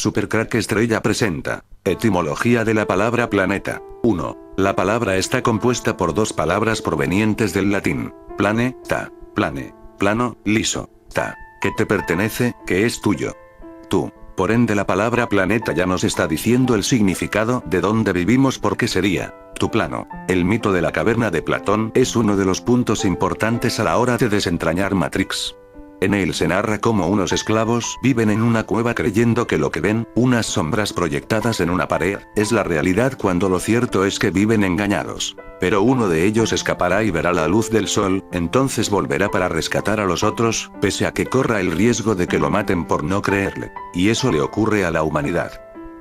Supercrack Estrella presenta. Etimología de la palabra planeta. 1. La palabra está compuesta por dos palabras provenientes del latín. Plane, ta, plane, plano, liso, ta, que te pertenece, que es tuyo. Tú. Por ende la palabra planeta ya nos está diciendo el significado de dónde vivimos porque sería tu plano. El mito de la caverna de Platón es uno de los puntos importantes a la hora de desentrañar Matrix. En él se narra cómo unos esclavos viven en una cueva creyendo que lo que ven, unas sombras proyectadas en una pared, es la realidad cuando lo cierto es que viven engañados. Pero uno de ellos escapará y verá la luz del sol, entonces volverá para rescatar a los otros, pese a que corra el riesgo de que lo maten por no creerle. Y eso le ocurre a la humanidad.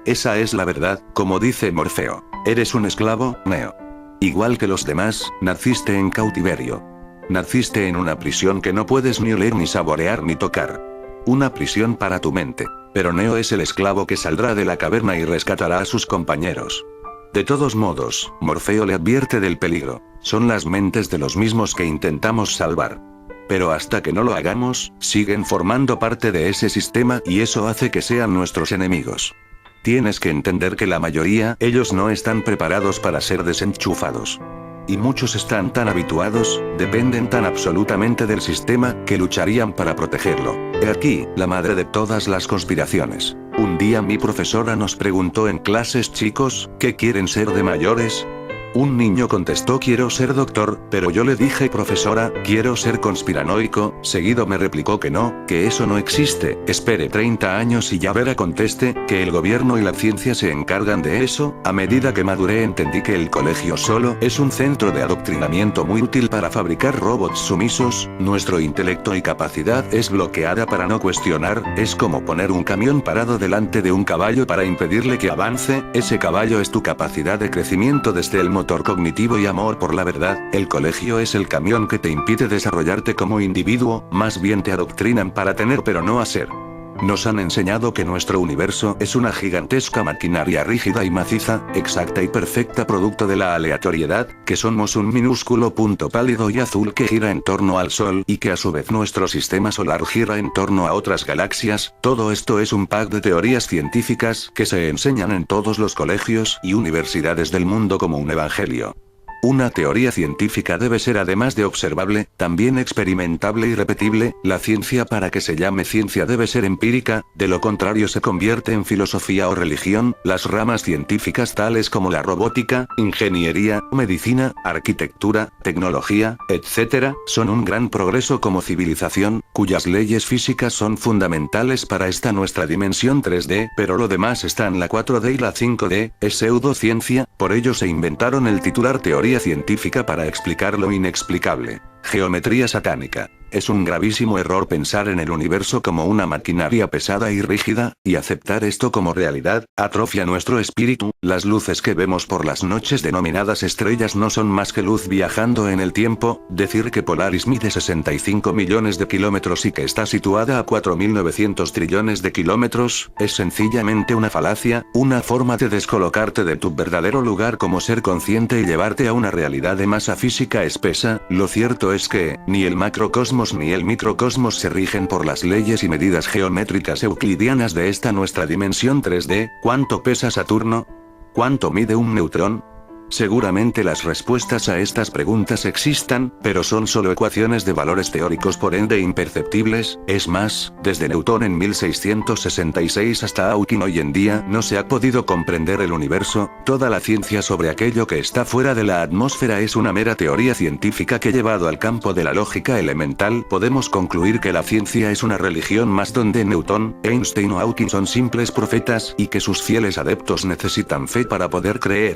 Esa es la verdad, como dice Morfeo. Eres un esclavo, Neo. Igual que los demás, naciste en cautiverio. Naciste en una prisión que no puedes ni oler ni saborear ni tocar. Una prisión para tu mente. Pero Neo es el esclavo que saldrá de la caverna y rescatará a sus compañeros. De todos modos, Morfeo le advierte del peligro. Son las mentes de los mismos que intentamos salvar. Pero hasta que no lo hagamos, siguen formando parte de ese sistema y eso hace que sean nuestros enemigos. Tienes que entender que la mayoría, ellos no están preparados para ser desenchufados. Y muchos están tan habituados, dependen tan absolutamente del sistema, que lucharían para protegerlo. He aquí, la madre de todas las conspiraciones. Un día mi profesora nos preguntó en clases: chicos, ¿qué quieren ser de mayores? Un niño contestó: quiero ser doctor, pero yo le dije: profesora, quiero ser conspiranoico. Seguido me replicó que no, que eso no existe. Espere 30 años y ya verá, contesté, que el gobierno y la ciencia se encargan de eso. A medida que maduré entendí que el colegio solo es un centro de adoctrinamiento muy útil para fabricar robots sumisos. Nuestro intelecto y capacidad es bloqueada para no cuestionar, es como poner un camión parado delante de un caballo para impedirle que avance. Ese caballo es tu capacidad de crecimiento desde el motor cognitivo y amor por la verdad. El colegio es el camión que te impide desarrollarte como individuo, más bien te adoctrinan para tener pero no hacer. Nos han enseñado que nuestro universo es una gigantesca maquinaria rígida y maciza, exacta y perfecta producto de la aleatoriedad, que somos un minúsculo punto pálido y azul que gira en torno al Sol y que a su vez nuestro sistema solar gira en torno a otras galaxias. Todo esto es un pack de teorías científicas que se enseñan en todos los colegios y universidades del mundo como un evangelio. Una teoría científica debe ser, además de observable, también experimentable y repetible. La ciencia, para que se llame ciencia, debe ser empírica, de lo contrario se convierte en filosofía o religión. Las ramas científicas tales como la robótica, ingeniería, medicina, arquitectura, tecnología, etc., son un gran progreso como civilización, cuyas leyes físicas son fundamentales para esta nuestra dimensión 3D, pero lo demás está en la 4D y la 5D, es pseudociencia. Por ello se inventaron el titular teoría científica para explicar lo inexplicable. Geometría satánica. Es un gravísimo error pensar en el universo como una maquinaria pesada y rígida, y aceptar esto como realidad, atrofia nuestro espíritu. Las luces que vemos por las noches denominadas estrellas no son más que luz viajando en el tiempo. Decir que Polaris mide 65 millones de kilómetros y que está situada a 4.900 trillones de kilómetros, es sencillamente una falacia, una forma de descolocarte de tu verdadero lugar como ser consciente y llevarte a una realidad de masa física espesa. Lo cierto es que, ni el macrocosmos ni el microcosmos se rigen por las leyes y medidas geométricas euclidianas de esta nuestra dimensión 3D. ¿Cuánto pesa Saturno? ¿Cuánto mide un neutrón? Seguramente las respuestas a estas preguntas existan, pero son solo ecuaciones de valores teóricos, por ende imperceptibles. Es más, desde Newton en 1666 hasta Hawking hoy en día no se ha podido comprender el universo. Toda la ciencia sobre aquello que está fuera de la atmósfera es una mera teoría científica que, llevado al campo de la lógica elemental, podemos concluir que la ciencia es una religión más donde Newton, Einstein o Hawking son simples profetas y que sus fieles adeptos necesitan fe para poder creer.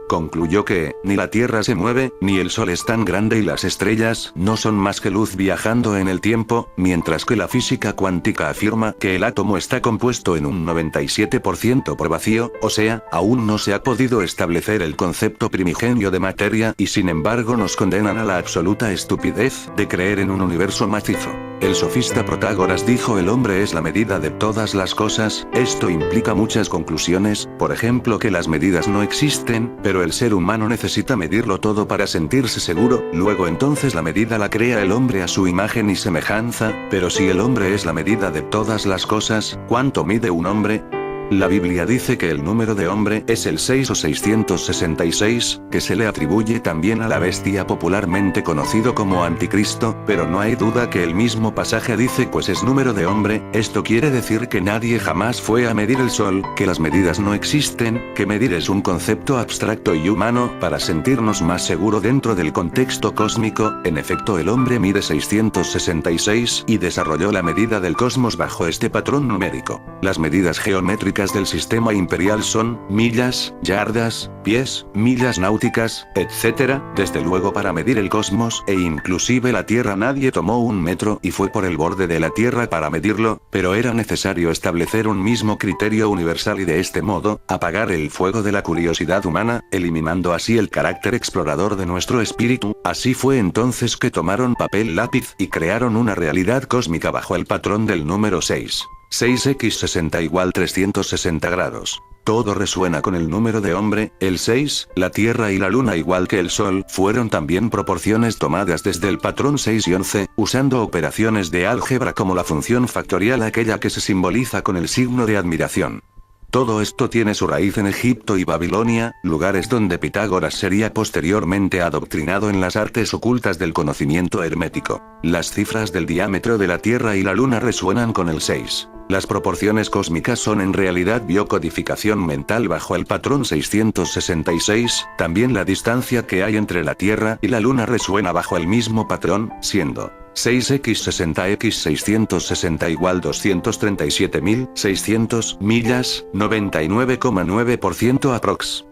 Concluyó que, ni la Tierra se mueve, ni el Sol es tan grande y las estrellas no son más que luz viajando en el tiempo, mientras que la física cuántica afirma que el átomo está compuesto en un 97% por vacío, o sea, aún no se ha podido establecer el concepto primigenio de materia y sin embargo nos condenan a la absoluta estupidez de creer en un universo macizo. El sofista Protágoras dijo: el hombre es la medida de todas las cosas. Esto implica muchas conclusiones, por ejemplo que las medidas no existen, pero el ser humano necesita medirlo todo para sentirse seguro. Luego entonces la medida la crea el hombre a su imagen y semejanza, pero si el hombre es la medida de todas las cosas, ¿cuánto mide un hombre? La Biblia dice que el número de hombre es el 6 o 666, que se le atribuye también a la bestia popularmente conocido como Anticristo, pero no hay duda que el mismo pasaje dice pues es número de hombre. Esto quiere decir que nadie jamás fue a medir el sol, que las medidas no existen, que medir es un concepto abstracto y humano para sentirnos más seguro dentro del contexto cósmico. En efecto, el hombre mide 666 y desarrolló la medida del cosmos bajo este patrón numérico. Las medidas geométricas del sistema imperial son millas, yardas, pies, millas náuticas, etc. Desde luego para medir el cosmos e inclusive la Tierra nadie tomó un metro y fue por el borde de la Tierra para medirlo, pero era necesario establecer un mismo criterio universal y de este modo, apagar el fuego de la curiosidad humana, eliminando así el carácter explorador de nuestro espíritu. Así fue entonces que tomaron papel lápiz y crearon una realidad cósmica bajo el patrón del número 6. 6x60 igual 360 grados. Todo resuena con el número de hombre. El 6, la Tierra y la Luna igual que el Sol, fueron también proporciones tomadas desde el patrón 6 y 11, usando operaciones de álgebra como la función factorial, aquella que se simboliza con el signo de admiración. Todo esto tiene su raíz en Egipto y Babilonia, lugares donde Pitágoras sería posteriormente adoctrinado en las artes ocultas del conocimiento hermético. Las cifras del diámetro de la Tierra y la Luna resuenan con el 6. Las proporciones cósmicas son en realidad biocodificación mental bajo el patrón 666, también la distancia que hay entre la Tierra y la Luna resuena bajo el mismo patrón, siendo 6x60x660 igual 237.600 millas, 99,9% aprox.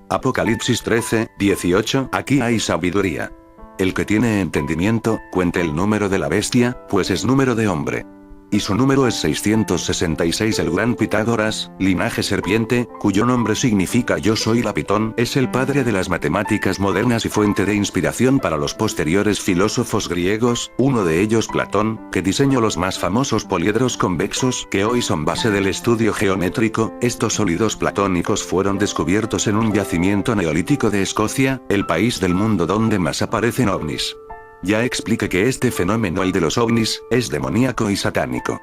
Apocalipsis 13, 18. Aquí hay sabiduría. El que tiene entendimiento, cuente el número de la bestia, pues es número de hombre. Y su número es 666. El gran Pitágoras, linaje serpiente, cuyo nombre significa yo soy la Pitón, es el padre de las matemáticas modernas y fuente de inspiración para los posteriores filósofos griegos, uno de ellos Platón, que diseñó los más famosos poliedros convexos que hoy son base del estudio geométrico. Estos sólidos platónicos fueron descubiertos en un yacimiento neolítico de Escocia, el país del mundo donde más aparecen ovnis. Ya expliqué que este fenómeno, el de los ovnis, es demoníaco y satánico.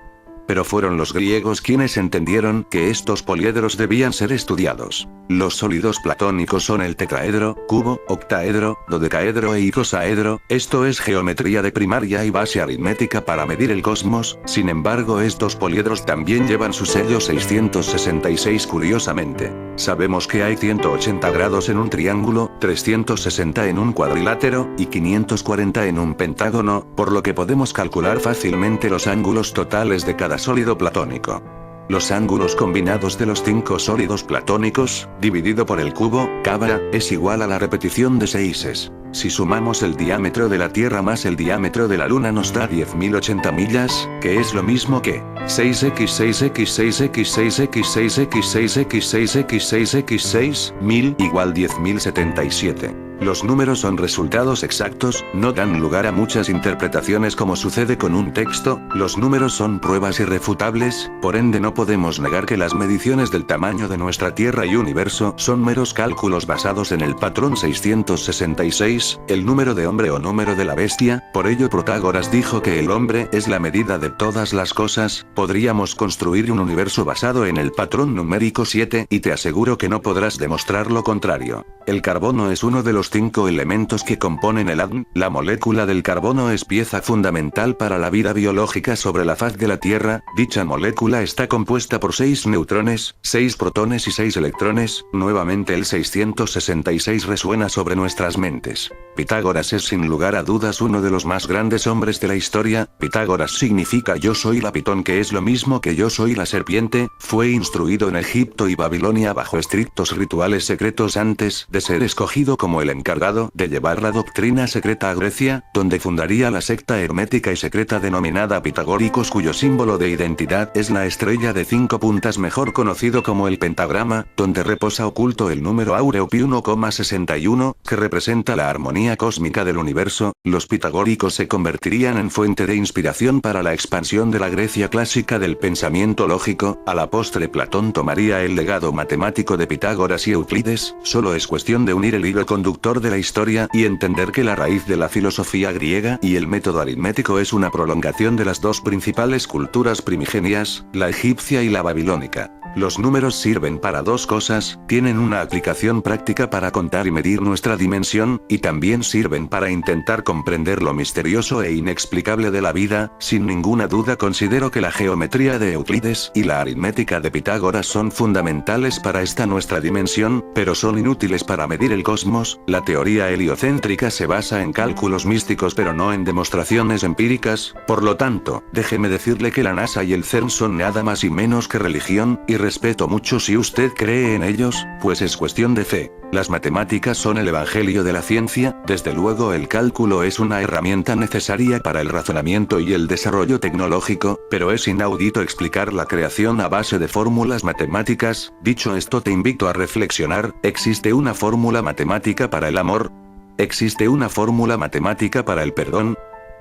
Pero fueron los griegos quienes entendieron que estos poliedros debían ser estudiados. Los sólidos platónicos son el tetraedro, cubo, octaedro, dodecaedro e icosaedro. Esto es geometría de primaria y base aritmética para medir el cosmos. Sin embargo, estos poliedros también llevan su sello 666 curiosamente. Sabemos que hay 180 grados en un triángulo, 360 en un cuadrilátero, y 540 en un pentágono, por lo que podemos calcular fácilmente los ángulos totales de cada sólido platónico. Los ángulos combinados de los 5 sólidos platónicos, dividido por el cubo, cabra, es igual a la repetición de 6. Si sumamos el diámetro de la Tierra más el diámetro de la Luna nos da 10.080 millas, que es lo mismo que 6x6x6x6x6x6x6x6x6 1000 igual 10.077. Los números son resultados exactos, no dan lugar a muchas interpretaciones como sucede con un texto. Los números son pruebas irrefutables, por ende no podemos negar que las mediciones del tamaño de nuestra Tierra y universo son meros cálculos basados en el patrón 666, el número de hombre o número de la bestia. Por ello Protágoras dijo que el hombre es la medida de todas las cosas. Podríamos construir un universo basado en el patrón numérico 7, y te aseguro que no podrás demostrar lo contrario. El carbono es uno de los 5 elementos que componen el ADN. La molécula del carbono es pieza fundamental para la vida biológica sobre la faz de la Tierra. Dicha molécula está compuesta por 6 neutrones, 6 protones y 6 electrones. Nuevamente el 666 resuena sobre nuestras mentes. Pitágoras es sin lugar a dudas uno de los más grandes hombres de la historia. Pitágoras significa yo soy la Pitón, que es lo mismo que yo soy la serpiente. Fue instruido en Egipto y Babilonia bajo estrictos rituales secretos antes de ser escogido como el encargado de llevar la doctrina secreta a Grecia, donde fundaría la secta hermética y secreta denominada Pitagóricos, cuyo símbolo de identidad es la estrella de 5 puntas, mejor conocido como el pentagrama, donde reposa oculto el número áureo pi 1,61, que representa la armonía cósmica del universo. Los pitagóricos se convertirían en fuente de inspiración para la expansión de la Grecia clásica del pensamiento lógico. A la postre Platón tomaría el legado matemático de Pitágoras y Euclides. Solo es cuestión de unir el hilo conductor de la historia y entender que la raíz de la filosofía griega y el método aritmético es una prolongación de las dos principales culturas primigenias, la egipcia y la babilónica. Los números sirven para dos cosas, tienen una aplicación práctica para contar y medir nuestra dimensión, y también sirven para intentar comprender lo misterioso e inexplicable de la vida. Sin ninguna duda considero que la geometría de Euclides y la aritmética de Pitágoras son fundamentales para esta nuestra dimensión, pero son inútiles para medir el cosmos. La teoría heliocéntrica se basa en cálculos místicos pero no en demostraciones empíricas, por lo tanto, déjeme decirle que la NASA y el CERN son nada más y menos que religión, y respeto mucho si usted cree en ellos, pues es cuestión de fe. Las matemáticas son el evangelio de la ciencia, desde luego el cálculo es una herramienta necesaria para el razonamiento y el desarrollo tecnológico, pero es inaudito explicar la creación a base de fórmulas matemáticas. Dicho esto, te invito a reflexionar, ¿existe una fórmula matemática para el amor? ¿Existe una fórmula matemática para el perdón?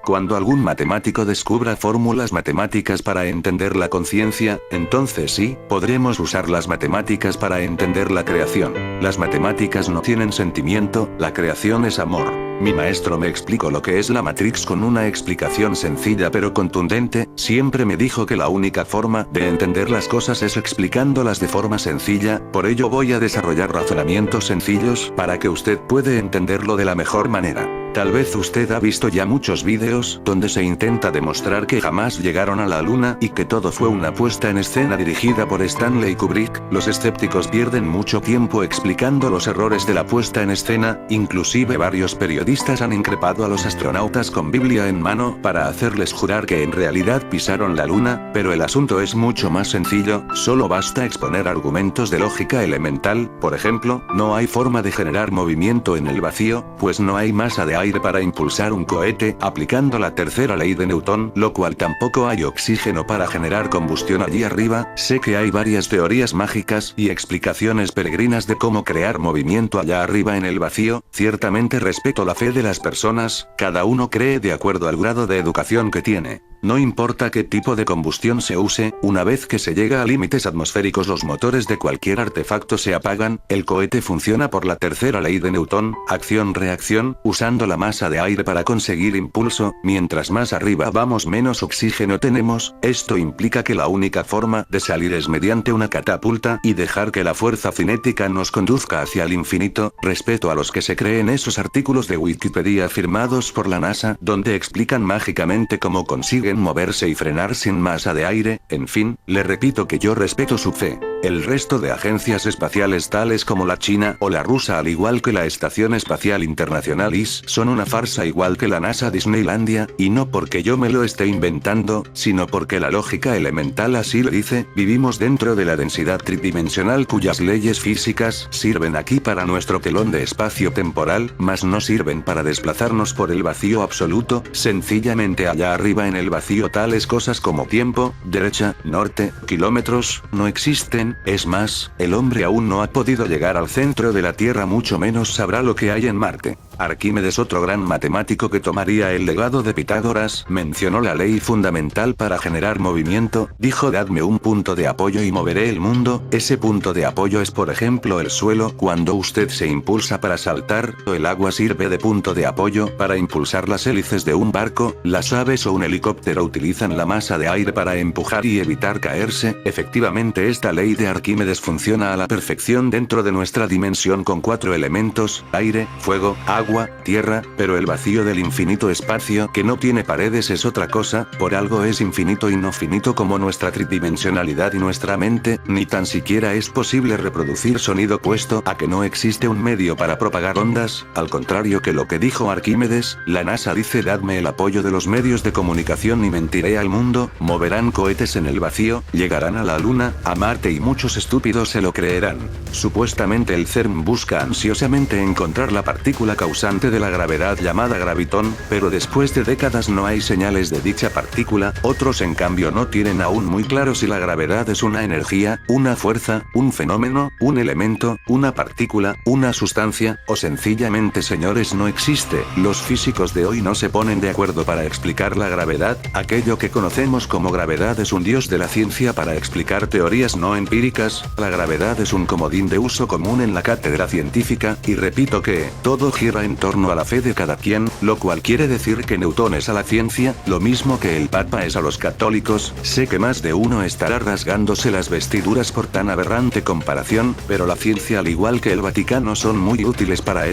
Cuando algún matemático descubra fórmulas matemáticas para entender la conciencia, entonces sí, podremos usar las matemáticas para entender la creación. Las matemáticas no tienen sentimiento, la creación es amor. Mi maestro me explicó lo que es la Matrix con una explicación sencilla pero contundente. Siempre me dijo que la única forma de entender las cosas es explicándolas de forma sencilla, por ello voy a desarrollar razonamientos sencillos para que usted pueda entenderlo de la mejor manera. Tal vez usted ha visto ya muchos vídeos donde se intenta demostrar que jamás llegaron a la luna y que todo fue una puesta en escena dirigida por Stanley Kubrick. Los escépticos pierden mucho tiempo explicando los errores de la puesta en escena, inclusive varios periodistas han increpado a los astronautas con Biblia en mano para hacerles jurar que en realidad pisaron la luna, pero el asunto es mucho más sencillo, solo basta exponer argumentos de lógica elemental. Por ejemplo, no hay forma de generar movimiento en el vacío, pues no hay masa de aire para impulsar un cohete, aplicando la tercera ley de Newton, lo cual tampoco hay oxígeno para generar combustión allí arriba. Sé que hay varias teorías mágicas y explicaciones peregrinas de cómo crear movimiento allá arriba en el vacío. Ciertamente respeto la fe de las personas, cada uno cree de acuerdo al grado de educación que tiene. No importa qué tipo de combustión se use, una vez que se llega a límites atmosféricos los motores de cualquier artefacto se apagan, el cohete funciona por la tercera ley de Newton, acción-reacción, usando la masa de aire para conseguir impulso. Mientras más arriba vamos menos oxígeno tenemos, esto implica que la única forma de salir es mediante una catapulta y dejar que la fuerza cinética nos conduzca hacia el infinito. Respeto a los que se creen esos artículos de Wikipedia firmados por la NASA donde explican mágicamente cómo consiguen moverse y frenar sin masa de aire. En fin, le repito que yo respeto su fe. El resto de agencias espaciales tales como la china o la rusa, al igual que la Estación Espacial Internacional ISS, son una farsa igual que la NASA Disneylandia, y no porque yo me lo esté inventando, sino porque la lógica elemental así lo dice. Vivimos dentro de la densidad tridimensional cuyas leyes físicas sirven aquí para nuestro telón de espacio temporal, mas no sirven para desplazarnos por el vacío absoluto. Sencillamente allá arriba en el vacío tales cosas como tiempo, derecha, norte, kilómetros, no existen. Es más, el hombre aún no ha podido llegar al centro de la Tierra, mucho menos sabrá lo que hay en Marte. Arquímedes, otro gran matemático que tomaría el legado de Pitágoras, mencionó la ley fundamental para generar movimiento. Dijo: dadme un punto de apoyo y moveré el mundo. Ese punto de apoyo es, por ejemplo, el suelo. Cuando usted se impulsa para saltar, o el agua sirve de punto de apoyo para impulsar las hélices de un barco. Las aves o un helicóptero utilizan la masa de aire para empujar y evitar caerse. Efectivamente, esta ley de Arquímedes funciona a la perfección dentro de nuestra dimensión con 4 elementos: aire, fuego, agua, tierra, pero el vacío del infinito espacio que no tiene paredes es otra cosa. Por algo es infinito y no finito como nuestra tridimensionalidad y nuestra mente. Ni tan siquiera es posible reproducir sonido puesto a que no existe un medio para propagar ondas, al contrario que lo que dijo Arquímedes. La NASA dice: dadme el apoyo de los medios de comunicación y mentiré al mundo. Moverán cohetes en el vacío, llegarán a la luna, a Marte, y muchos estúpidos se lo creerán. Supuestamente el CERN busca ansiosamente encontrar la partícula causante de la gravedad llamada gravitón, pero después de décadas no hay señales de dicha partícula. Otros en cambio no tienen aún muy claro si la gravedad es una energía, una fuerza, un fenómeno, un elemento, una partícula, una sustancia, o sencillamente, señores, no existe. Los físicos de hoy no se ponen de acuerdo para explicar la gravedad. Aquello que conocemos como gravedad es un dios de la ciencia para explicar teorías no empíricas. La gravedad es un comodín de uso común en la cátedra científica, y repito que todo gira gira en torno a la fe de cada quien, lo cual quiere decir que Newton es a la ciencia, lo mismo que el Papa es a los católicos. Sé que más de uno estará rasgándose las vestiduras por tan aberrante comparación, pero la ciencia al igual que el Vaticano son muy útiles para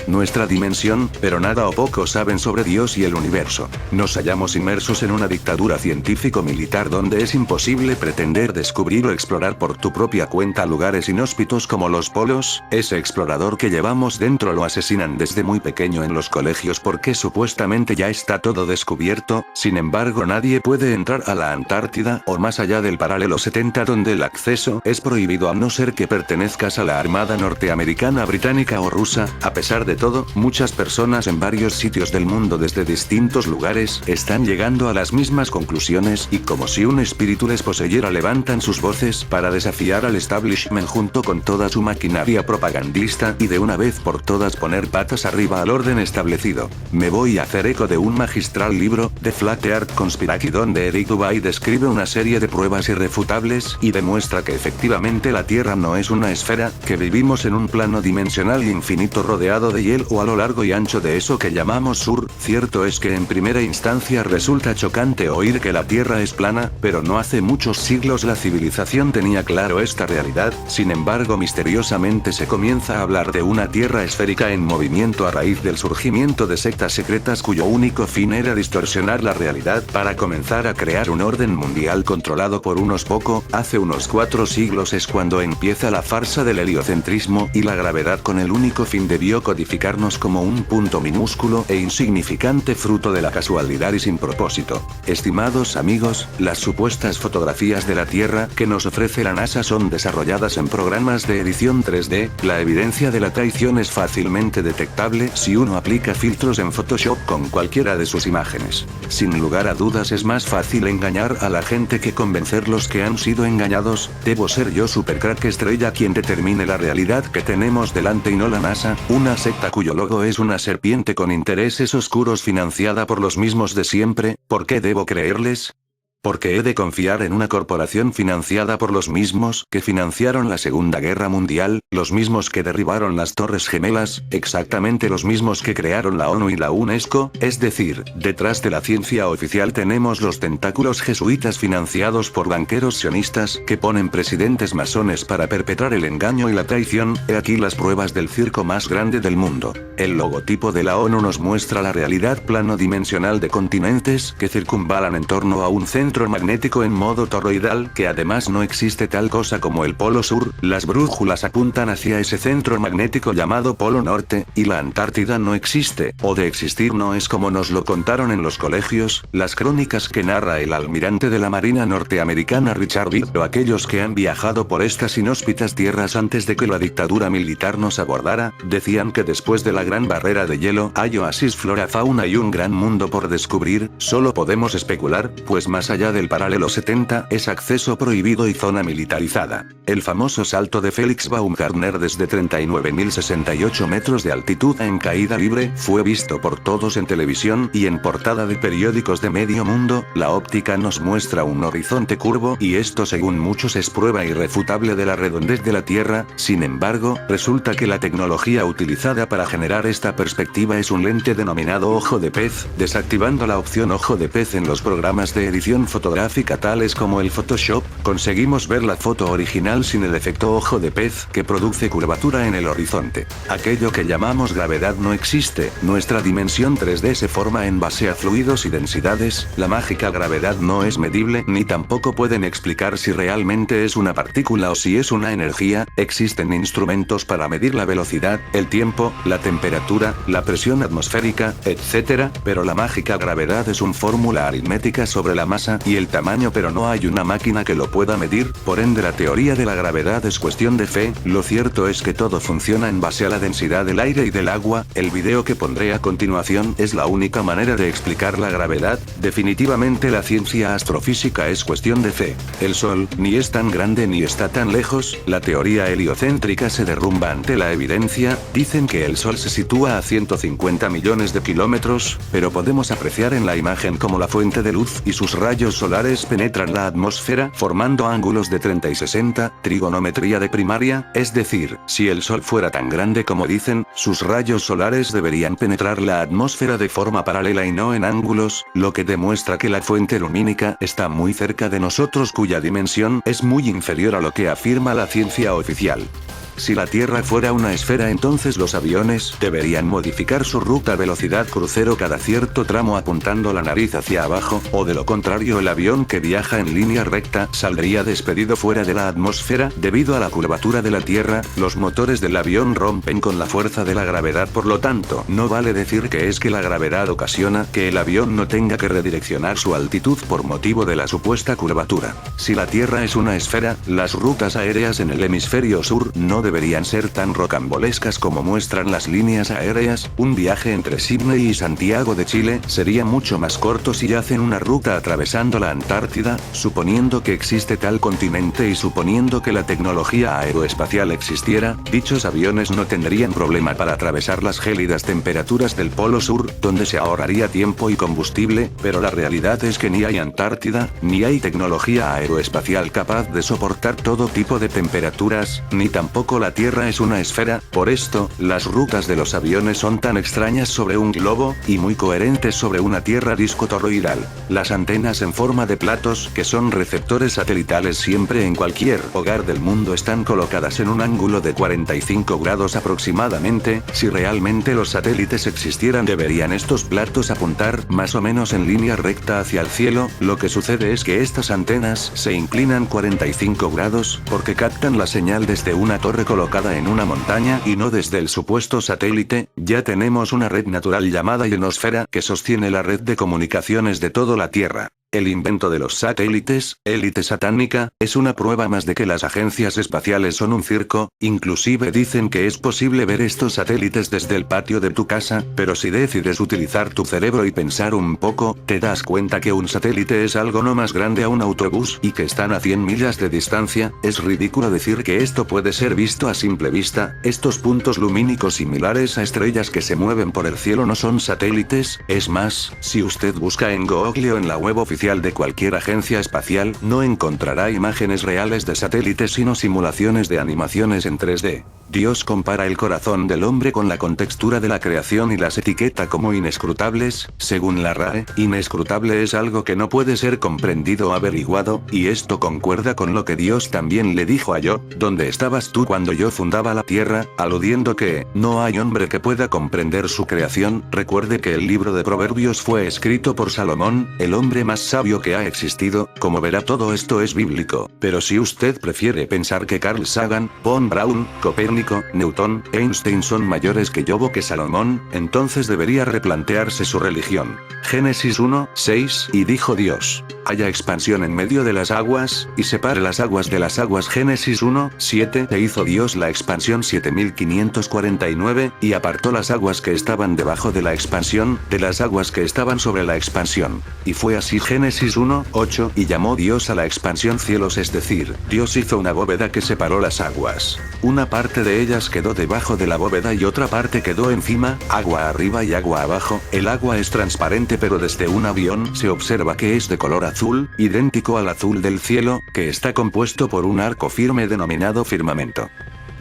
nuestra dimensión, pero nada o poco saben sobre Dios y el universo. Nos hallamos inmersos en una dictadura científico-militar donde es imposible pretender descubrir o explorar por tu propia cuenta lugares inhóspitos como los polos. Ese explorador que llevamos dentro lo asesinan desde muy pequeño en los colegios porque supuestamente ya está todo descubierto. Sin embargo, nadie puede entrar a la Antártida o más allá del paralelo 70 donde el acceso es prohibido a no ser que pertenezcas a la Armada norteamericana, británica o rusa. A pesar de todo, muchas personas en varios sitios del mundo desde distintos lugares están llegando a las mismas conclusiones y como si un espíritu les poseyera levantan sus voces para desafiar al establishment junto con toda su maquinaria propagandista y de una vez por todas poner patas arriba al orden establecido. Me voy a hacer eco de un magistral libro, The Flat Earth Conspiracy, donde Eric Dubay describe una serie de pruebas irrefutables y demuestra que efectivamente la Tierra no es una esfera, que vivimos en un plano dimensional infinito rodeado de hielo a lo largo y ancho de eso que llamamos sur. Cierto es que en primera instancia resulta chocante oír que la Tierra es plana, pero no hace muchos siglos la civilización tenía claro esta realidad. Sin embargo, misteriosamente se comienza a hablar de una Tierra esférica en movimiento a raíz del surgimiento de sectas secretas cuyo único fin era distorsionar la realidad para comenzar a crear un orden mundial controlado por unos pocos. Hace unos 4 siglos es cuando empieza la farsa del heliocentrismo y la gravedad con el único fin de biocodificarnos como un punto minúsculo e insignificante fruto de la casualidad y sin propósito. Estimados amigos, las supuestas fotografías de la Tierra que nos ofrece la NASA son desarrolladas en programas de edición 3D, la evidencia de la traición es fácilmente detectable si uno aplica filtros en Photoshop con cualquiera de sus imágenes. Sin lugar a dudas es más fácil engañar a la gente que convencerlos que han sido engañados. Debo ser yo supercrack estrella quien determine la realidad que tenemos delante y no la NASA, una secta cuyo logo es una serpiente con intereses oscuros financiada por los mismos de siempre. ¿Por qué debo creerles? Porque he de confiar en una corporación financiada por los mismos que financiaron la Segunda Guerra Mundial, los mismos que derribaron las Torres Gemelas, exactamente los mismos que crearon la ONU y la UNESCO. Es decir, detrás de la ciencia oficial tenemos los tentáculos jesuitas financiados por banqueros sionistas que ponen presidentes masones para perpetrar el engaño y la traición. He aquí las pruebas del circo más grande del mundo. El logotipo de la ONU nos muestra la realidad plano dimensional de continentes que circunvalan en torno a un centro magnético en modo toroidal, que además no existe tal cosa como el polo sur. Las brújulas apuntan hacia ese centro magnético llamado polo norte, y la Antártida no existe, o de existir no es como nos lo contaron en los colegios, las crónicas que narra el almirante de la Marina norteamericana Richard Byrd o aquellos que han viajado por estas inhóspitas tierras antes de que la dictadura militar nos abordara, decían que después de la gran barrera de hielo hay oasis, flora, fauna y un gran mundo por descubrir. Solo podemos especular, pues más allá del paralelo 70 es acceso prohibido y zona militarizada. El famoso salto de Felix Baumgartner desde 39.068 metros de altitud en caída libre fue visto por todos en televisión y en portada de periódicos de medio mundo. La óptica nos muestra un horizonte curvo y esto según muchos es prueba irrefutable de la redondez de la Tierra. Sin embargo, resulta que la tecnología utilizada para generar esta perspectiva es un lente denominado ojo de pez. Desactivando la opción ojo de pez en los programas de edición fotográfica tales como el Photoshop, conseguimos ver la foto original sin el efecto ojo de pez que produce curvatura en el horizonte. Aquello que llamamos gravedad no existe, nuestra dimensión 3D se forma en base a fluidos y densidades, la mágica gravedad no es medible ni tampoco pueden explicar si realmente es una partícula o si es una energía. Existen instrumentos para medir la velocidad, el tiempo, la temperatura, la presión atmosférica, etc., pero la mágica gravedad es una fórmula aritmética sobre la masa y el tamaño, pero no hay una máquina que lo pueda medir. Por ende, la teoría de la gravedad es cuestión de fe. Lo cierto es que todo funciona en base a la densidad del aire y del agua. El video que pondré a continuación es la única manera de explicar la gravedad. Definitivamente la ciencia astrofísica es cuestión de fe. El Sol ni es tan grande ni está tan lejos. La teoría heliocéntrica se derrumba ante la evidencia. Dicen que el Sol se sitúa a 150 millones de kilómetros, pero podemos apreciar en la imagen cómo la fuente de luz y sus rayos rayos solares penetran la atmósfera formando ángulos de 30 y 60, trigonometría de primaria, es decir, si el Sol fuera tan grande como dicen, sus rayos solares deberían penetrar la atmósfera de forma paralela y no en ángulos, lo que demuestra que la fuente lumínica está muy cerca de nosotros cuya dimensión es muy inferior a lo que afirma la ciencia oficial. Si la Tierra fuera una esfera, entonces los aviones deberían modificar su ruta velocidad crucero cada cierto tramo apuntando la nariz hacia abajo, o de lo contrario el avión que viaja en línea recta saldría despedido fuera de la atmósfera debido a la curvatura de la Tierra. Los motores del avión rompen con la fuerza de la gravedad, por lo tanto, no vale decir que es que la gravedad ocasiona que el avión no tenga que redireccionar su altitud por motivo de la supuesta curvatura. Si la Tierra es una esfera, las rutas aéreas en el hemisferio sur no deberían ser tan rocambolescas como muestran las líneas aéreas. Un viaje entre Sydney y Santiago de Chile sería mucho más corto si hacen una ruta atravesando la Antártida, suponiendo que existe tal continente y suponiendo que la tecnología aeroespacial existiera. Dichos aviones no tendrían problema para atravesar las gélidas temperaturas del Polo Sur, donde se ahorraría tiempo y combustible, pero la realidad es que ni hay Antártida, ni hay tecnología aeroespacial capaz de soportar todo tipo de temperaturas, ni tampoco la Tierra es una esfera. Por esto, las rutas de los aviones son tan extrañas sobre un globo, y muy coherentes sobre una Tierra disco toroidal. Las antenas en forma de platos, que son receptores satelitales siempre en cualquier hogar del mundo, están colocadas en un ángulo de 45 grados aproximadamente. Si realmente los satélites existieran, deberían estos platos apuntar más o menos en línea recta hacia el cielo. Lo que sucede es que estas antenas se inclinan 45 grados, porque captan la señal desde una torre colocada en una montaña y no desde el supuesto satélite. Ya tenemos una red natural llamada ionosfera que sostiene la red de comunicaciones de toda la Tierra. El invento de los satélites, élite satánica, es una prueba más de que las agencias espaciales son un circo. Inclusive dicen que es posible ver estos satélites desde el patio de tu casa, pero si decides utilizar tu cerebro y pensar un poco, te das cuenta que un satélite es algo no más grande a un autobús y que están a 100 millas de distancia. Es ridículo decir que esto puede ser visto a simple vista. Estos puntos lumínicos similares a estrellas que se mueven por el cielo no son satélites. Es más, si usted busca en Google o en la web oficial de cualquier agencia espacial, no encontrará imágenes reales de satélites sino simulaciones de animaciones en 3D. Dios compara el corazón del hombre con la contextura de la creación y las etiqueta como inescrutables. Según la RAE, inescrutable es algo que no puede ser comprendido o averiguado, y esto concuerda con lo que Dios también le dijo a Job: ¿dónde estabas tú cuando yo fundaba la tierra?, aludiendo que no hay hombre que pueda comprender su creación. Recuerde que el libro de Proverbios fue escrito por Salomón, el hombre más sabio que ha existido. Como verá, todo esto es bíblico, pero si usted prefiere pensar que Carl Sagan, von Braun, Copérnico, Newton, Einstein son mayores que Job o que Salomón, entonces debería replantearse su religión. Génesis 1:6, y dijo Dios: haya expansión en medio de las aguas, y separe las aguas de las aguas. Génesis 1:7, e hizo Dios la expansión. 7549, y apartó las aguas que estaban debajo de la expansión, de las aguas que estaban sobre la expansión. Y fue así. Génesis 1:8, y llamó Dios a la expansión cielos, es decir, Dios hizo una bóveda que separó las aguas. Una parte de ellas quedó debajo de la bóveda y otra parte quedó encima, agua arriba y agua abajo. El agua es transparente, pero desde un avión se observa que es de color azul, idéntico al azul del cielo, que está compuesto por un arco firme denominado firmamento.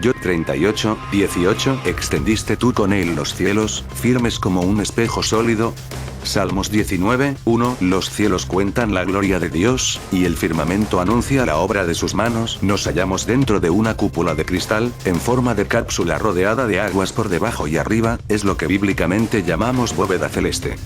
Job 38:18, extendiste tú con él los cielos, firmes como un espejo sólido. Salmos 19:1, los cielos cuentan la gloria de Dios, y el firmamento anuncia la obra de sus manos. Nos hallamos dentro de una cúpula de cristal, en forma de cápsula rodeada de aguas por debajo y arriba, es lo que bíblicamente llamamos bóveda celeste.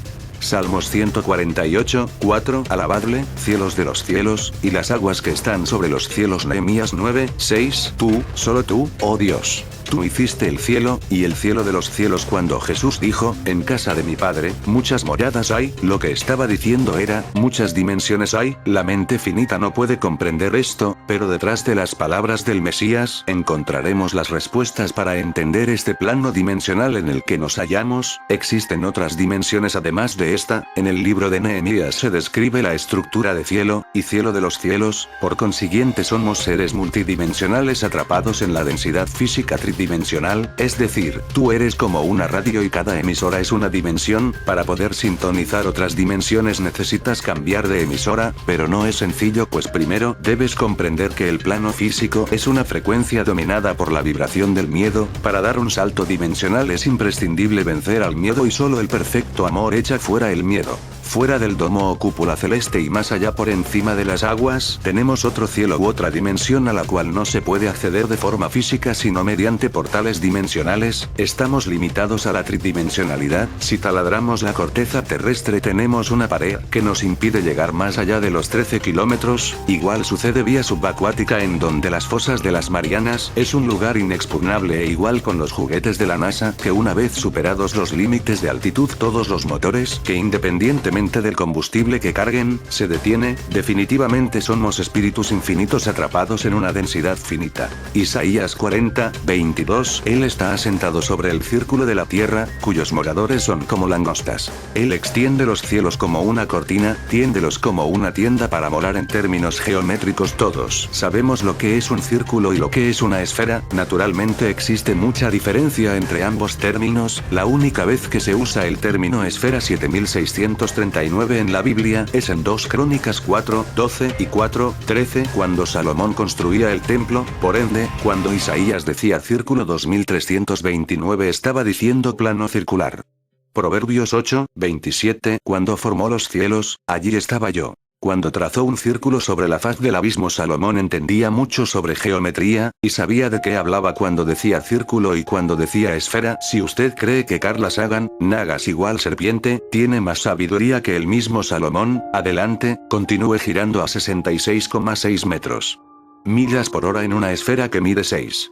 Salmos 148:4, alabadle, cielos de los cielos, y las aguas que están sobre los cielos. Nehemías 9:6, tú, solo tú, oh Dios, tú hiciste el cielo, y el cielo de los cielos. Cuando Jesús dijo: en casa de mi Padre, muchas moradas hay, lo que estaba diciendo era, muchas dimensiones hay. La mente finita no puede comprender esto, pero detrás de las palabras del Mesías, encontraremos las respuestas para entender este plano dimensional en el que nos hallamos. Existen otras dimensiones además de esta. En el libro de Nehemías se describe la estructura de cielo, y cielo de los cielos. Por consiguiente somos seres multidimensionales atrapados en la densidad física tridimensional tridimensional, es decir, tú eres como una radio y cada emisora es una dimensión. Para poder sintonizar otras dimensiones necesitas cambiar de emisora, pero no es sencillo, pues primero, debes comprender que el plano físico es una frecuencia dominada por la vibración del miedo. Para dar un salto dimensional es imprescindible vencer al miedo y solo el perfecto amor echa fuera el miedo. Fuera del domo o cúpula celeste y más allá por encima de las aguas, tenemos otro cielo u otra dimensión a la cual no se puede acceder de forma física sino mediante portales dimensionales. Estamos limitados a la tridimensionalidad. Si taladramos la corteza terrestre tenemos una pared que nos impide llegar más allá de los 13 kilómetros. Igual sucede vía subacuática en donde las fosas de las Marianas es un lugar inexpugnable, e igual con los juguetes de la NASA, que una vez superados los límites de altitud todos los motores, que independientemente del combustible que carguen, se detiene. Definitivamente somos espíritus infinitos atrapados en una densidad finita. Isaías 40:22. Él está asentado sobre el círculo de la tierra, cuyos moradores son como langostas. Él extiende los cielos como una cortina, tiéndelos como una tienda para morar. En términos geométricos todos sabemos lo que es un círculo y lo que es una esfera. Naturalmente existe mucha diferencia entre ambos términos. La única vez que se usa el término esfera 7639 en la Biblia es en 2 Crónicas 4:12 y 4:13 cuando Salomón construía el templo. Por ende, cuando Isaías decía círculo 2329 estaba diciendo plano circular. Proverbios 8:27 cuando formó los cielos, allí estaba yo. Cuando trazó un círculo sobre la faz del abismo, Salomón entendía mucho sobre geometría, y sabía de qué hablaba cuando decía círculo y cuando decía esfera. Si usted cree que Carl Sagan, Nagas igual serpiente, tiene más sabiduría que el mismo Salomón, adelante, continúe girando a 66,6 metros. Millas por hora en una esfera que mide 6.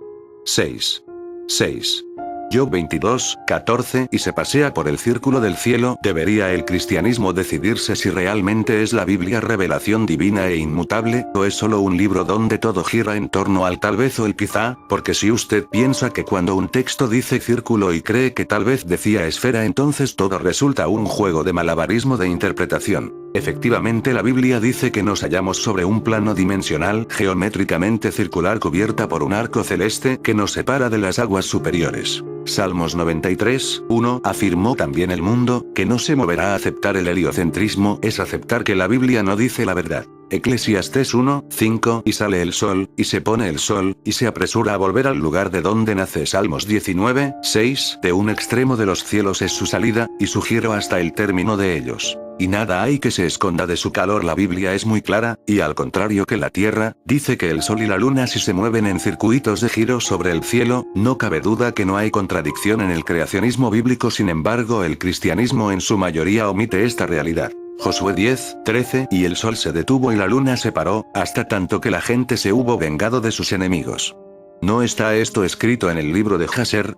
Job 22:14 y se pasea por el círculo del cielo. ¿Debería el cristianismo decidirse si realmente es la Biblia revelación divina e inmutable, o es solo un libro donde todo gira en torno al tal vez o el quizá? Porque si usted piensa que cuando un texto dice círculo y cree que tal vez decía esfera, entonces todo resulta un juego de malabarismo de interpretación. Efectivamente, la Biblia dice que nos hallamos sobre un plano dimensional geométricamente circular cubierta por un arco celeste que nos separa de las aguas superiores. Salmos 93:1 afirmó también el mundo, que no se moverá. Aceptar el heliocentrismo es aceptar que la Biblia no dice la verdad. Eclesiastés 1:5 y sale el sol, y se pone el sol, y se apresura a volver al lugar de donde nace. Salmos 19:6 de un extremo de los cielos es su salida, y su giro hasta el término de ellos. Y nada hay que se esconda de su calor. La Biblia es muy clara, y al contrario que la Tierra, dice que el Sol y la Luna si se mueven en circuitos de giro sobre el cielo, no cabe duda que no hay contradicción en el creacionismo bíblico. Sin embargo, el cristianismo en su mayoría omite esta realidad. Josué 10:13 y el sol se detuvo y la luna se paró, hasta tanto que la gente se hubo vengado de sus enemigos. ¿No está esto escrito en el libro de Jaser?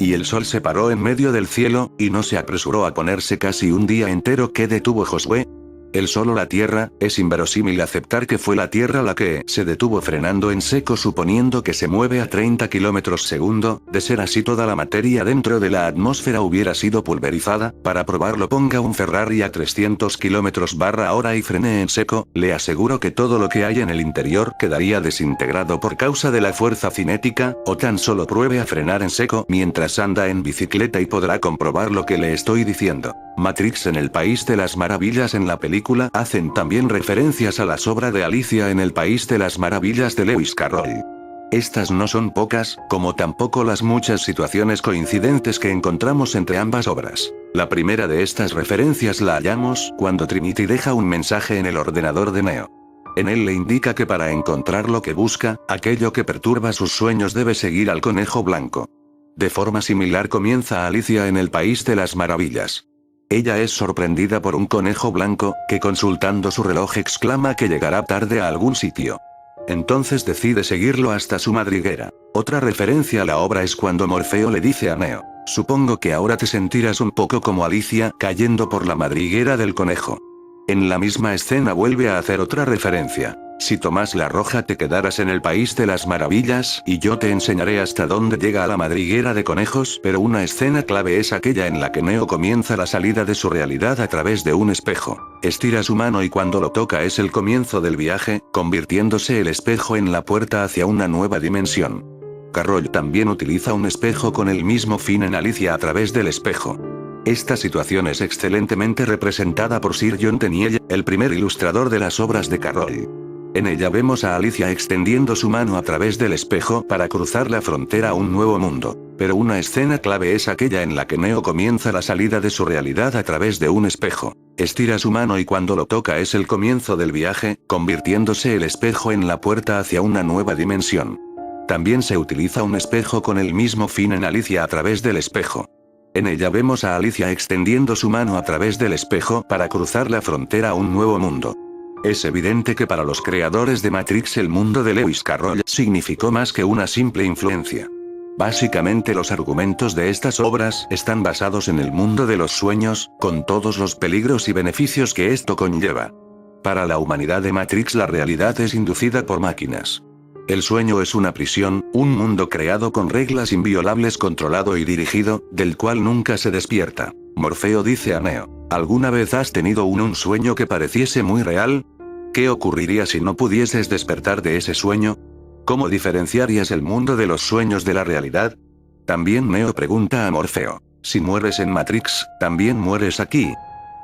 Y el sol se paró en medio del cielo, y no se apresuró a ponerse casi un día entero. ¿Qué detuvo Josué? ¿El sol o la tierra? Es inverosímil aceptar que fue la tierra la que se detuvo frenando en seco, suponiendo que se mueve a 30 kilómetros segundo. De ser así, toda la materia dentro de la atmósfera hubiera sido pulverizada. Para probarlo, ponga un Ferrari a 300 km/h y frene en seco. Le aseguro que todo lo que hay en el interior quedaría desintegrado por causa de la fuerza cinética. O tan solo pruebe a frenar en seco mientras anda en bicicleta y podrá comprobar lo que le estoy diciendo. Matrix en el País de las Maravillas. En la película hacen también referencias a la obra de Alicia en el País de las Maravillas de Lewis Carroll. Estas no son pocas, como tampoco las muchas situaciones coincidentes que encontramos entre ambas obras. La primera de estas referencias la hallamos cuando Trinity deja un mensaje en el ordenador de Neo. En él le indica que para encontrar lo que busca, aquello que perturba sus sueños, debe seguir al conejo blanco. De forma similar comienza Alicia en el País de las Maravillas. Ella es sorprendida por un conejo blanco, que consultando su reloj exclama que llegará tarde a algún sitio. Entonces decide seguirlo hasta su madriguera. Otra referencia a la obra es cuando Morfeo le dice a Neo: supongo que ahora te sentirás un poco como Alicia, cayendo por la madriguera del conejo. En la misma escena vuelve a hacer otra referencia: si tomas la roja te quedarás en el País de las Maravillas, y yo te enseñaré hasta dónde llega a la madriguera de conejos. Pero una escena clave es aquella en la que Neo comienza la salida de su realidad a través de un espejo. Estira su mano y cuando lo toca es el comienzo del viaje, convirtiéndose el espejo en la puerta hacia una nueva dimensión. Carroll también utiliza un espejo con el mismo fin en Alicia a través del espejo. Esta situación es excelentemente representada por Sir John Tenniel, el primer ilustrador de las obras de Carroll. En ella vemos a Alicia extendiendo su mano a través del espejo para cruzar la frontera a un nuevo mundo. Pero una escena clave es aquella en la que Neo comienza la salida de su realidad a través de un espejo. Estira su mano y cuando lo toca es el comienzo del viaje, convirtiéndose el espejo en la puerta hacia una nueva dimensión. También se utiliza un espejo con el mismo fin en Alicia a través del espejo. En ella vemos a Alicia extendiendo su mano a través del espejo para cruzar la frontera a un nuevo mundo. Es evidente que para los creadores de Matrix el mundo de Lewis Carroll significó más que una simple influencia. Básicamente los argumentos de estas obras están basados en el mundo de los sueños, con todos los peligros y beneficios que esto conlleva. Para la humanidad de Matrix la realidad es inducida por máquinas. El sueño es una prisión, un mundo creado con reglas inviolables, controlado y dirigido, del cual nunca se despierta. Morfeo dice a Neo, ¿alguna vez has tenido un sueño que pareciese muy real? ¿Qué ocurriría si no pudieses despertar de ese sueño? ¿Cómo diferenciarías el mundo de los sueños de la realidad? También Neo pregunta a Morfeo, si mueres en Matrix, ¿también mueres aquí?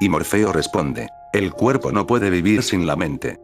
Y Morfeo responde, el cuerpo no puede vivir sin la mente.